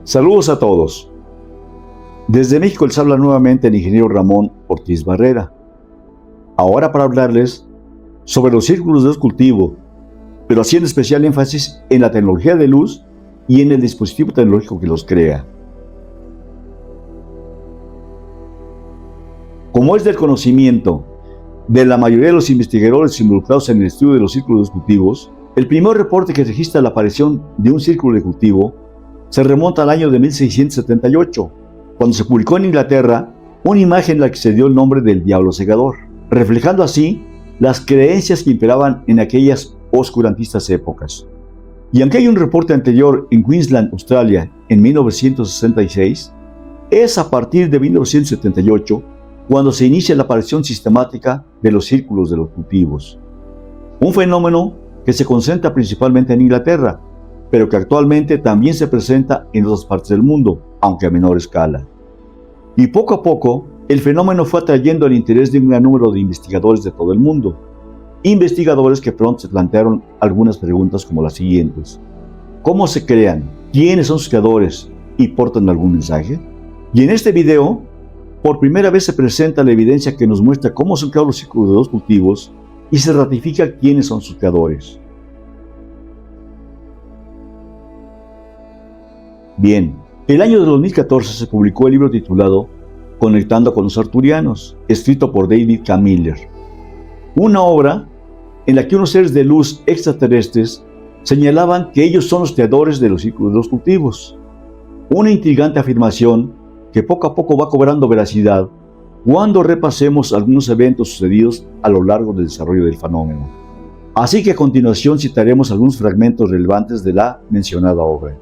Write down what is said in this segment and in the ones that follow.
Saludos a todos. Desde México les habla nuevamente el ingeniero Ramón Ortiz Barrera. Ahora para hablarles sobre los círculos de luz cultivo, pero haciendo especial énfasis en la tecnología de luz y en el dispositivo tecnológico que los crea. Como es del conocimiento de la mayoría de los investigadores involucrados en el estudio de los círculos de luz cultivos, el primer reporte que registra la aparición de un círculo de cultivo se remonta al año de 1678, cuando se publicó en Inglaterra una imagen en la que se dio el nombre del diablo segador, reflejando así las creencias que imperaban en aquellas oscurantistas épocas. Y aunque hay un reporte anterior en Queensland, Australia, en 1966, es a partir de 1978 cuando se inicia la aparición sistemática de los círculos de los cultivos. Un fenómeno que se concentra principalmente en Inglaterra, pero que actualmente también se presenta en otras partes del mundo, aunque a menor escala. Y poco a poco, el fenómeno fue atrayendo el interés de un gran número de investigadores de todo el mundo. Investigadores que pronto se plantearon algunas preguntas como las siguientes. ¿Cómo se crean? ¿Quiénes son sus creadores? ¿Y portan algún mensaje? Y en este video, por primera vez se presenta la evidencia que nos muestra cómo son creados los círculos de los cultivos y se ratifica quiénes son sus creadores. Bien, el año de 2014 se publicó el libro titulado Conectando con los Arturianos, escrito por David K. Miller. Una obra en la que unos seres de luz extraterrestres señalaban que ellos son los creadores de los círculos de los cultivos. Una intrigante afirmación que poco a poco va cobrando veracidad cuando repasemos algunos eventos sucedidos a lo largo del desarrollo del fenómeno. Así que a continuación citaremos algunos fragmentos relevantes de la mencionada obra.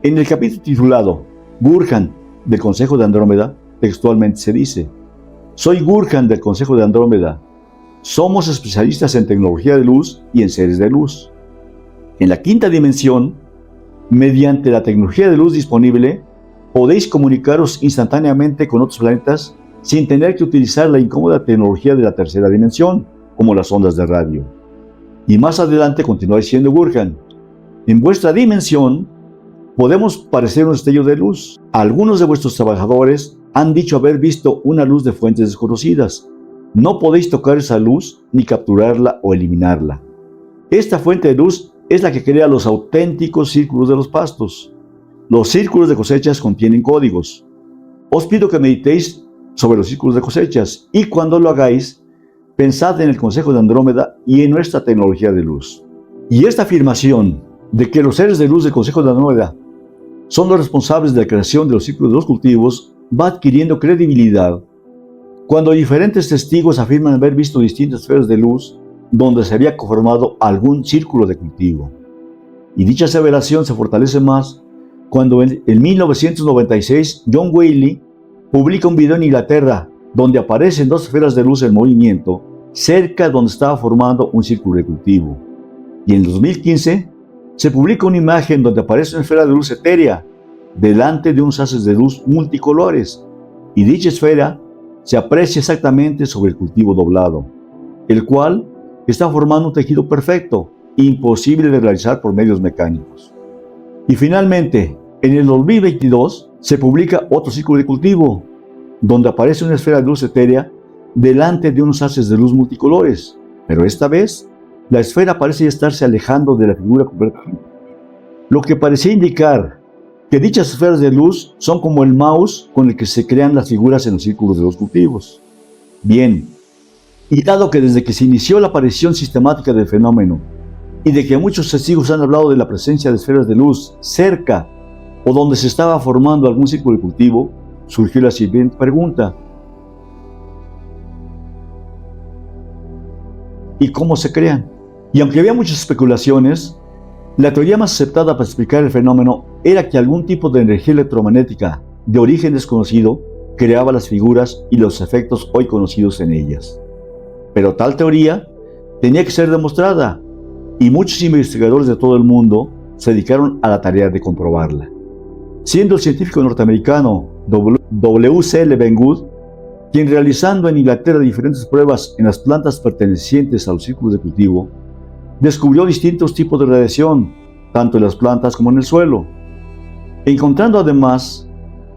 En el capítulo titulado Gurhan del Consejo de Andrómeda, textualmente se dice: Soy Gurhan del Consejo de Andrómeda. Somos especialistas en tecnología de luz y en seres de luz. En la quinta dimensión, mediante la tecnología de luz disponible, podéis comunicaros instantáneamente con otros planetas sin tener que utilizar la incómoda tecnología de la tercera dimensión, como las ondas de radio. Y más adelante continúa diciendo Gurhan: en vuestra dimensión, podemos parecer un destello de luz. Algunos de vuestros trabajadores han dicho haber visto una luz de fuentes desconocidas. No podéis tocar esa luz ni capturarla o eliminarla. Esta fuente de luz es la que crea los auténticos círculos de los pastos. Los círculos de cosechas contienen códigos. Os pido que meditéis sobre los círculos de cosechas y cuando lo hagáis, pensad en el Consejo de Andrómeda y en nuestra tecnología de luz. Y esta afirmación de que los seres de luz del Consejo de Andrómeda son los responsables de la creación de los círculos de los cultivos va adquiriendo credibilidad cuando diferentes testigos afirman haber visto distintas esferas de luz donde se había conformado algún círculo de cultivo. Y dicha aseveración se fortalece más cuando en 1996 John Whaley publica un video en Inglaterra donde aparecen dos esferas de luz en movimiento cerca donde estaba formando un círculo de cultivo. Y en 2015 se publica una imagen donde aparece una esfera de luz etérea delante de unos haces de luz multicolores, y dicha esfera se aprecia exactamente sobre el cultivo doblado, el cual está formando un tejido perfecto, imposible de realizar por medios mecánicos. Y finalmente, en el 2022 se publica otro círculo de cultivo, donde aparece una esfera de luz etérea delante de unos haces de luz multicolores, pero esta vez la esfera parece estarse alejando de la figura completamente, lo que parecía indicar que dichas esferas de luz son como el mouse con el que se crean las figuras en los círculos de los cultivos. Bien, y dado que desde que se inició la aparición sistemática del fenómeno y de que muchos testigos han hablado de la presencia de esferas de luz cerca o donde se estaba formando algún círculo de cultivo, surgió la siguiente pregunta: ¿y cómo se crean? Y aunque había muchas especulaciones, la teoría más aceptada para explicar el fenómeno era que algún tipo de energía electromagnética de origen desconocido creaba las figuras y los efectos hoy conocidos en ellas. Pero tal teoría tenía que ser demostrada, y muchos investigadores de todo el mundo se dedicaron a la tarea de comprobarla. Siendo el científico norteamericano W.C. Levengood quien, realizando en Inglaterra diferentes pruebas en las plantas pertenecientes a los círculos de cultivo, descubrió distintos tipos de radiación, tanto en las plantas como en el suelo. encontrando además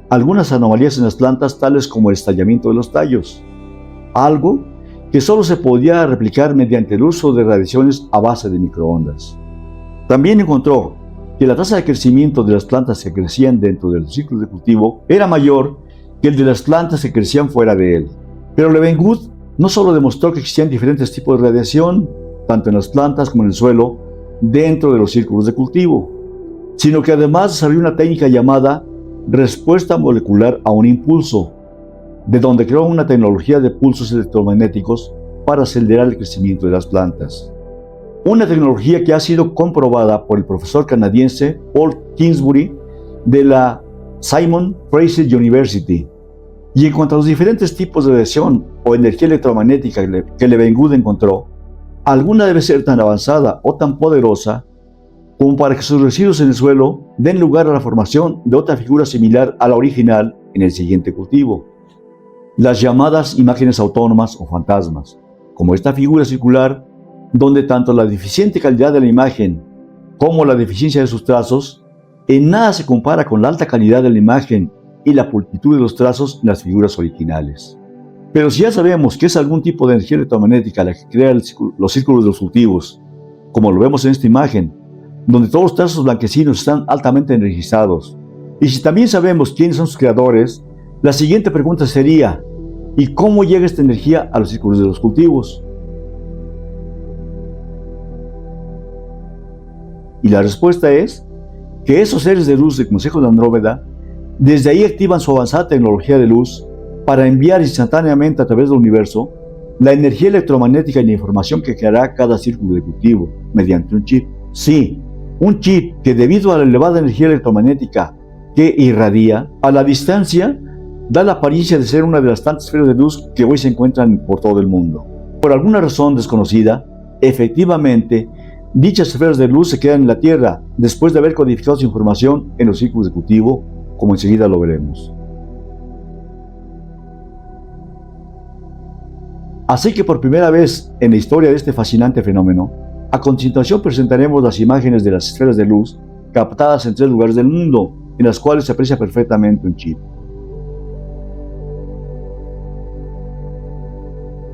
algunas anomalías en las plantas tales como el estallamiento de los tallos, algo que solo se podía replicar mediante el uso de radiaciones a base de microondas. También encontró que la tasa de crecimiento de las plantas que crecían dentro del ciclo de cultivo era mayor que el de las plantas que crecían fuera de él. Pero Leeuwenhoek no solo demostró que existían diferentes tipos de radiación, tanto en las plantas como en el suelo, dentro de los círculos de cultivo, sino que además desarrolló una técnica llamada respuesta molecular a un impulso, de donde creó una tecnología de pulsos electromagnéticos para acelerar el crecimiento de las plantas. Una tecnología que ha sido comprobada por el profesor canadiense Paul Kingsbury de la Simon Fraser University. Y en cuanto a los diferentes tipos de radiación o energía electromagnética que Leeuwenhoek encontró, alguna debe ser tan avanzada o tan poderosa como para que sus residuos en el suelo den lugar a la formación de otra figura similar a la original en el siguiente cultivo, las llamadas imágenes autónomas o fantasmas, como esta figura circular donde tanto la deficiente calidad de la imagen como la deficiencia de sus trazos en nada se compara con la alta calidad de la imagen y la pulcritud de los trazos en las figuras originales. Pero si ya sabemos que es algún tipo de energía electromagnética la que crea los círculos de los cultivos, como lo vemos en esta imagen, donde todos los trazos blanquecinos están altamente energizados, y si también sabemos quiénes son sus creadores, la siguiente pregunta sería: ¿y cómo llega esta energía a los círculos de los cultivos? Y la respuesta es que esos seres de luz del Consejo de Andrómeda desde ahí activan su avanzada tecnología de luz para enviar instantáneamente a través del universo la energía electromagnética y la información que creará cada círculo de cultivo mediante un chip. Sí, un chip que debido a la elevada energía electromagnética que irradia, a la distancia da la apariencia de ser una de las tantas esferas de luz que hoy se encuentran por todo el mundo. Por alguna razón desconocida, efectivamente, dichas esferas de luz se quedan en la Tierra después de haber codificado su información en los círculos de cultivo, como enseguida lo veremos. Así que por primera vez en la historia de este fascinante fenómeno, a continuación presentaremos las imágenes de las esferas de luz captadas en 3 lugares del mundo, en las cuales se aprecia perfectamente un chip.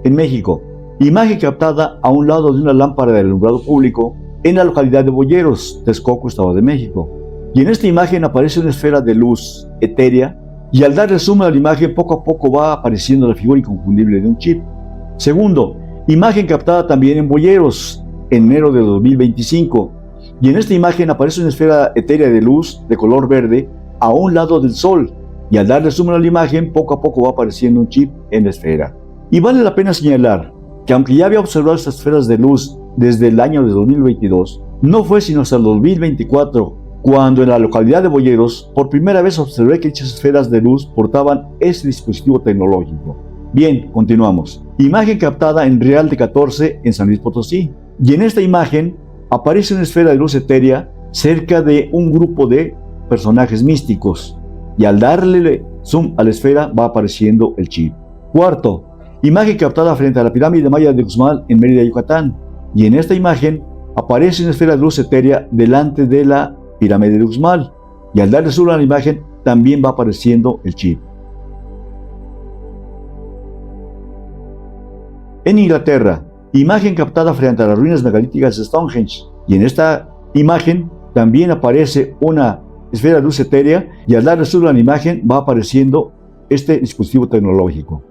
En México, imagen captada a un lado de una lámpara de alumbrado público en la localidad de Boyeros, Texcoco, Estado de México. Y en esta imagen aparece una esfera de luz etérea, y al darle zoom a la imagen poco a poco va apareciendo la figura inconfundible de un chip. Segundo, imagen captada también en Boyeros, en enero de 2025, y en esta imagen aparece una esfera etérea de luz de color verde a un lado del Sol, y al darle zoom a la imagen poco a poco va apareciendo un chip en la esfera. Y vale la pena señalar que aunque ya había observado estas esferas de luz desde el año de 2022, no fue sino hasta el 2024 cuando en la localidad de Boyeros por primera vez observé que dichas esferas de luz portaban este dispositivo tecnológico. Bien, continuamos. Imagen captada en Real de 14 en San Luis Potosí. Y en esta imagen aparece una esfera de luz etérea cerca de un grupo de personajes místicos. Y al darle zoom a la esfera va apareciendo el chip. Cuarto, imagen captada frente a la pirámide maya de Uxmal en Mérida, Yucatán. Y en esta imagen aparece una esfera de luz etérea delante de la pirámide de Uxmal. Y al darle zoom a la imagen también va apareciendo el chip. En Inglaterra, imagen captada frente a las ruinas megalíticas de Stonehenge. Y en esta imagen también aparece una esfera de luz etérea y al darle zoom a la imagen va apareciendo este dispositivo tecnológico.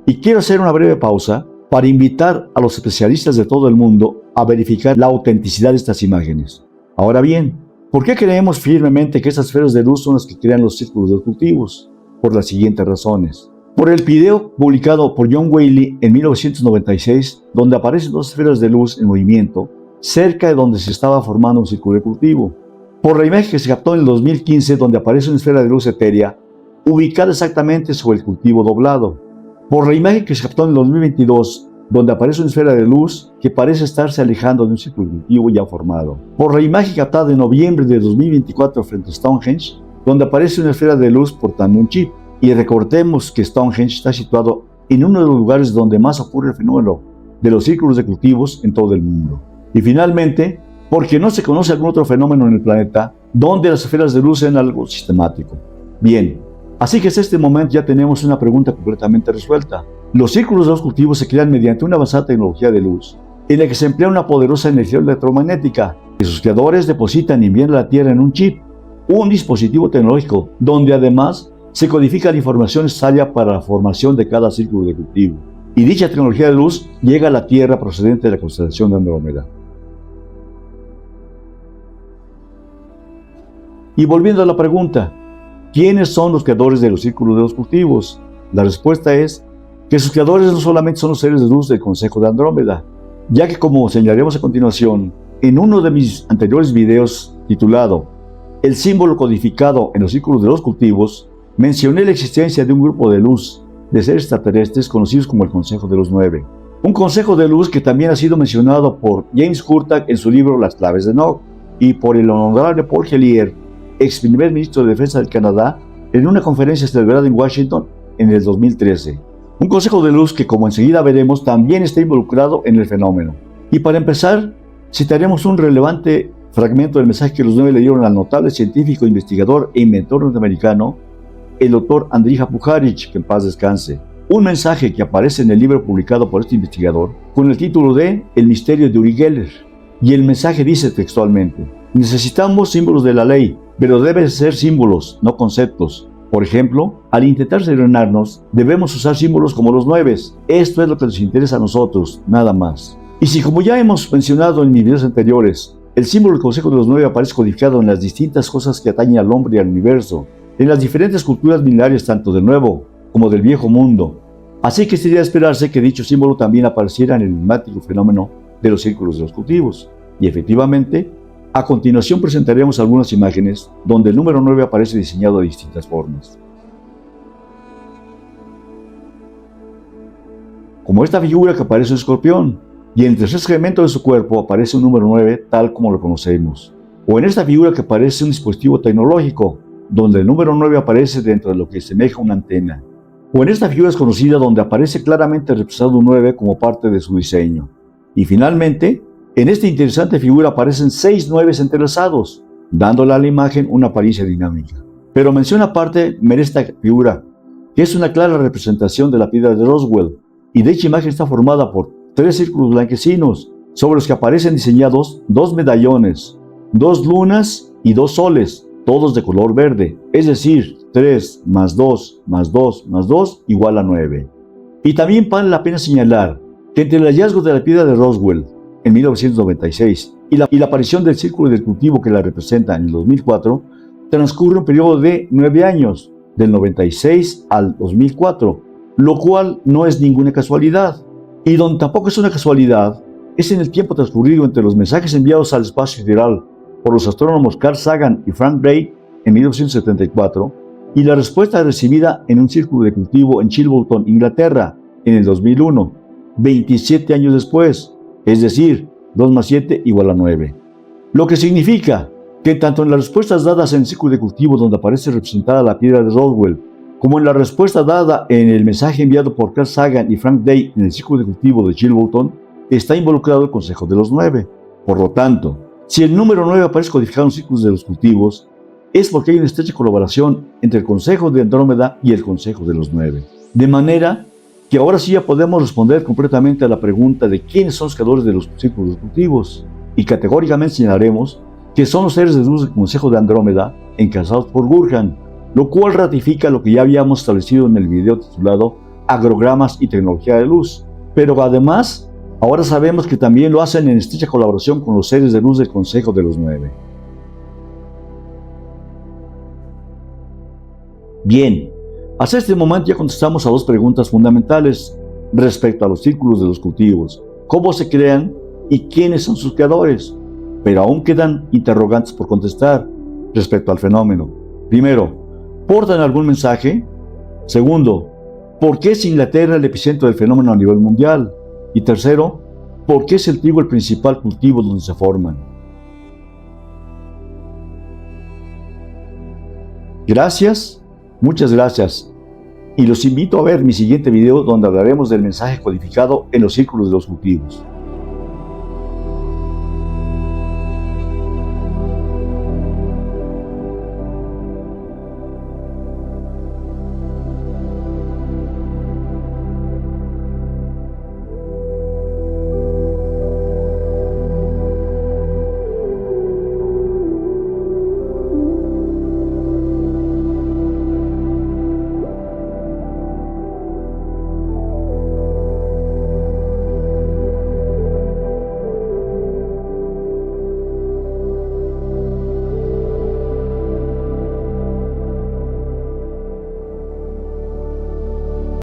Y quiero hacer una breve pausa para invitar a los especialistas de todo el mundo a verificar la autenticidad de estas imágenes. Ahora bien, ¿por qué creemos firmemente que estas esferas de luz son las que crean los círculos de los cultivos? Por las siguientes razones. Por el video publicado por John Whaley en 1996, donde aparecen 2 esferas de luz en movimiento, cerca de donde se estaba formando un círculo de cultivo. Por la imagen que se captó en el 2015, donde aparece una esfera de luz etérea, ubicada exactamente sobre el cultivo doblado. Por la imagen que se captó en el 2022, donde aparece una esfera de luz que parece estarse alejando de un círculo de cultivo ya formado. Por la imagen captada en noviembre de 2024 frente a Stonehenge, donde aparece una esfera de luz portando un chip. Y recordemos que Stonehenge está situado en uno de los lugares donde más ocurre el fenómeno de los círculos de cultivos en todo el mundo. Y finalmente, porque no se conoce algún otro fenómeno en el planeta donde las esferas de luz sean algo sistemático. Bien, así que hasta este momento ya tenemos una pregunta completamente resuelta. Los círculos de luz cultivos se crean mediante una avanzada tecnología de luz, en la que se emplea una poderosa energía electromagnética, que sus creadores depositan y envían a la Tierra en un chip, un dispositivo tecnológico, donde además se codifica la información necesaria para la formación de cada círculo de cultivo. Y dicha tecnología de luz llega a la Tierra procedente de la constelación de Andrómeda. Y volviendo a la pregunta, ¿quiénes son los creadores de los círculos de luz cultivos? La respuesta es que sus creadores no solamente son los seres de luz del Consejo de Andrómeda, ya que, como señalaremos a continuación, en uno de mis anteriores videos titulado El símbolo codificado en los círculos de los cultivos, mencioné la existencia de un grupo de luz de seres extraterrestres conocidos como el Consejo de los Nueve. Un consejo de luz que también ha sido mencionado por James Curtak en su libro Las Claves de Enoch y por el honorable Paul Hellyer, ex primer ministro de Defensa del Canadá, en una conferencia celebrada en Washington en el 2013. Un consejo de luz que, como enseguida veremos, también está involucrado en el fenómeno. Y para empezar, citaremos un relevante fragmento del mensaje que los nueve le dieron al notable científico, investigador e inventor norteamericano, el doctor Andrija Puharich, que en paz descanse. Un mensaje que aparece en el libro publicado por este investigador con el título de El misterio de Uri Geller. Y el mensaje dice textualmente: necesitamos símbolos de la ley, pero deben ser símbolos, no conceptos. Por ejemplo, al intentar serenarnos, debemos usar símbolos como los nueves. Esto es lo que nos interesa a nosotros, nada más. Y si, como ya hemos mencionado en mis videos anteriores, el símbolo del Consejo de los Nueve aparece codificado en las distintas cosas que atañen al hombre y al universo, en las diferentes culturas milenarias tanto del Nuevo como del Viejo Mundo, así que sería de esperarse que dicho símbolo también apareciera en el enigmático fenómeno de los círculos de los cultivos. Y efectivamente, a continuación presentaremos algunas imágenes donde el número 9 aparece diseñado de distintas formas. Como esta figura que aparece un escorpión, y en el tercer segmento de su cuerpo aparece un número 9 tal como lo conocemos. O en esta figura que aparece un dispositivo tecnológico, donde el número 9 aparece dentro de lo que semeja una antena. O en esta figura desconocida donde aparece claramente representado un 9 como parte de su diseño. Y finalmente, en esta interesante figura aparecen 6 9 entrelazados, dándole a la imagen una apariencia dinámica. Pero mención aparte merece esta figura, que es una clara representación de la piedra de Roswell, y dicha imagen está formada por 3 círculos blanquecinos, sobre los que aparecen diseñados 2 medallones, 2 lunas y 2 soles, todos de color verde, es decir, 3 más 2 más 2 más 2 igual a 9. Y también vale la pena señalar que entre el hallazgo de la piedra de Roswell en 1996 y la aparición del círculo del cultivo que la representa en el 2004, transcurre un periodo de 9 años, del 96 al 2004, lo cual no es ninguna casualidad. Y donde tampoco es una casualidad, es en el tiempo transcurrido entre los mensajes enviados al espacio sideral por los astrónomos Carl Sagan y Frank Drake en 1974 y la respuesta recibida en un círculo de cultivo en Chilbolton, Inglaterra, en el 2001, 27 años después, es decir, 2 más 7 igual a 9. Lo que significa que tanto en las respuestas dadas en el círculo de cultivo donde aparece representada la piedra de Roswell, como en la respuesta dada en el mensaje enviado por Carl Sagan y Frank Drake en el círculo de cultivo de Chilbolton, está involucrado el Consejo de los Nueve. Por lo tanto, si el número 9 aparece codificado en los círculos de los cultivos, es porque hay una estrecha colaboración entre el Consejo de Andrómeda y el Consejo de los Nueve. De manera que ahora sí ya podemos responder completamente a la pregunta de quiénes son los creadores de los círculos cultivos, y categóricamente señalaremos que son los seres de luz del Consejo de Andrómeda encabezados por Gurhan, lo cual ratifica lo que ya habíamos establecido en el video titulado Agrogramas y Tecnología de Luz. Pero además, ahora sabemos que también lo hacen en estrecha colaboración con los seres de luz del Consejo de los Nueve. Bien, hasta este momento ya contestamos a 2 preguntas fundamentales respecto a los círculos de los cultivos: cómo se crean y quiénes son sus creadores. Pero aún quedan interrogantes por contestar respecto al fenómeno. Primero, ¿portan algún mensaje? Segundo, ¿por qué es Inglaterra el epicentro del fenómeno a nivel mundial? Y tercero, ¿por qué es el trigo el principal cultivo donde se forman? Gracias, muchas gracias. Y los invito a ver mi siguiente video donde hablaremos del mensaje codificado en los círculos de los cultivos.